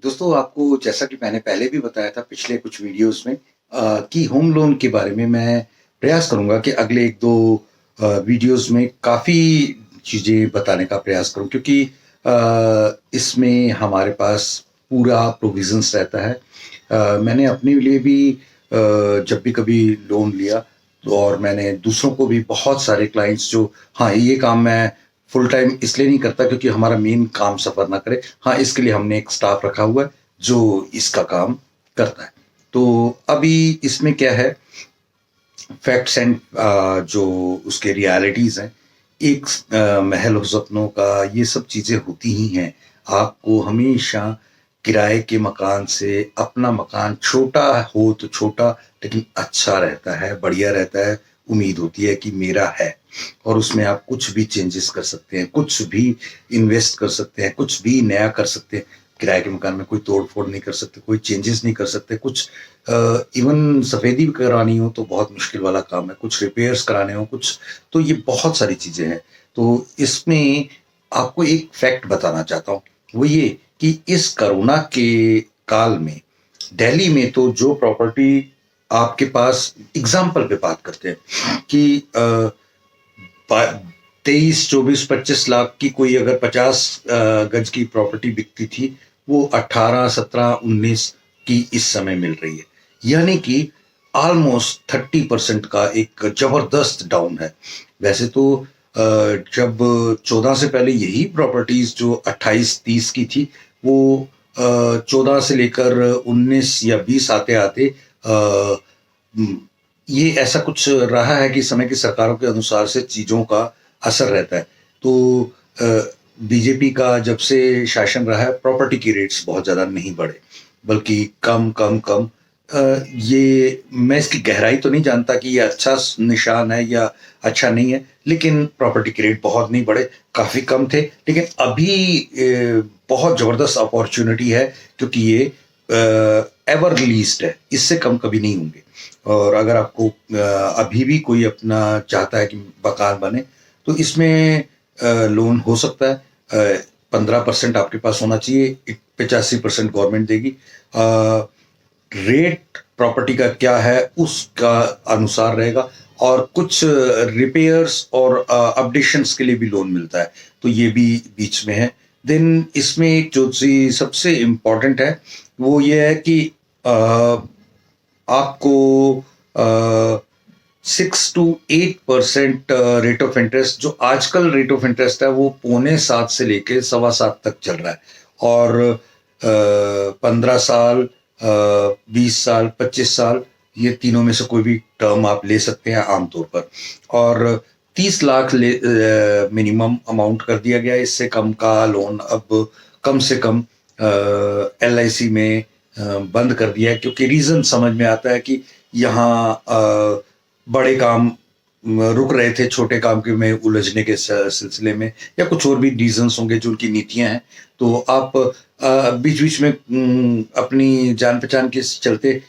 दोस्तों आपको जैसा कि मैंने पहले भी बताया था पिछले कुछ वीडियोस में कि होम लोन के बारे में मैं प्रयास करूंगा कि अगले 1-2 वीडियोस में काफ़ी चीज़ें बताने का प्रयास करूं क्योंकि इसमें हमारे पास पूरा प्रोविजंस रहता है। मैंने अपने लिए भी जब भी कभी लोन लिया तो और मैंने दूसरों को भी बहुत सारे क्लाइंट्स जो हाँ, ये काम मैं फुल टाइम इसलिए नहीं करता क्योंकि हमारा मेन काम सफ़र ना करे। हाँ, इसके लिए हमने एक स्टाफ रखा हुआ है जो इसका काम करता है। तो अभी इसमें क्या है, फैक्ट्स एंड जो उसके रियलिटीज़ हैं, एक महल हो सपनों का, ये सब चीज़ें होती ही हैं। आपको हमेशा किराए के मकान से अपना मकान छोटा हो तो छोटा लेकिन अच्छा रहता है, बढ़िया रहता है। उम्मीद होती है कि मेरा है और उसमें आप कुछ भी चेंजेस कर सकते हैं, कुछ भी इन्वेस्ट कर सकते हैं, कुछ भी नया कर सकते हैं। किराए के मकान में कोई तोड़-फोड़ नहीं कर सकते, कोई चेंजेस नहीं कर सकते, कुछ इवन सफेदी भी करानी हो तो बहुत मुश्किल वाला काम है, कुछ रिपेयर्स कराने हो कुछ, तो ये बहुत सारी चीज़ें हैं। तो इसमें आपको एक फैक्ट बताना चाहता हूँ, वो ये कि इस कोरोना के काल में दिल्ली में तो जो प्रॉपर्टी आपके पास एग्ज़ाम्पल पे बात करते हैं कि 23, 24, 25 लाख की कोई अगर 50 गज की प्रॉपर्टी बिकती थी, वो 18, 17, 19 की इस समय मिल रही है। यानी कि ऑलमोस्ट 30% का एक जबरदस्त डाउन है। वैसे तो जब 14 से पहले यही प्रॉपर्टीज जो 28-30 की थी, वो 14 से लेकर 19 या 20 आते आते ये ऐसा कुछ रहा है कि समय की सरकारों के अनुसार से चीज़ों का असर रहता है। तो बीजेपी का जब से शासन रहा है, प्रॉपर्टी की रेट्स बहुत ज़्यादा नहीं बढ़े, बल्कि कम, कम, कम। ये मैं इसकी गहराई तो नहीं जानता कि ये अच्छा निशान है या अच्छा नहीं है, लेकिन प्रॉपर्टी के रेट बहुत नहीं बढ़े, काफ़ी कम थे। लेकिन अभी बहुत ज़बरदस्त अपॉर्चुनिटी है क्योंकि ये एवर रिलीज़्ड है, इससे कम कभी नहीं होंगे। और अगर आपको अभी भी कोई अपना चाहता है कि मकान बने, तो इसमें लोन हो सकता है। 15% आपके पास होना चाहिए, 85% गवर्नमेंट देगी। रेट प्रॉपर्टी का क्या है उसका अनुसार रहेगा और कुछ रिपेयर्स और अपडेशंस के लिए भी लोन मिलता है, तो ये भी बीच में है। देन इसमें एक जो चीज सबसे इम्पोर्टेंट है वो ये है कि आपको 6 to 8% रेट ऑफ इंटरेस्ट, जो आजकल रेट ऑफ इंटरेस्ट है वो 6.25 से लेके 7.25 तक चल रहा है। और 15 साल, 20 साल, 25 साल, ये तीनों में से कोई भी टर्म आप ले सकते हैं आमतौर पर। और 30 लाख मिनिमम अमाउंट कर दिया गया है। इससे कम का लोन अब कम से कम LIC में बंद कर दिया है क्योंकि रीज़न समझ में आता है कि यहाँ बड़े काम रुक रहे थे छोटे काम के में उलझने के सिलसिले में, या कुछ और भी रीजंस होंगे जो उनकी नीतियां हैं। तो आप बीच बीच में अपनी जान पहचान के चलते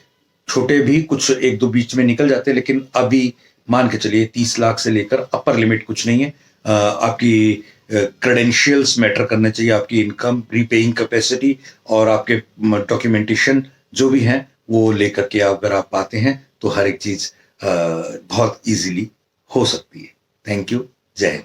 छोटे भी कुछ एक दो बीच में निकल जाते हैं, लेकिन अभी मान के चलिए 30 लाख से लेकर अपर लिमिट कुछ नहीं है। आपकी क्रेडेंशियल्स मैटर करने चाहिए, आपकी इनकम, रीपेइंग कैपेसिटी और आपके डॉक्यूमेंटेशन जो भी हैं वो लेकर के अगर आप पाते हैं तो हर एक चीज बहुत इजीली हो सकती है। Thank you. जय हिंद।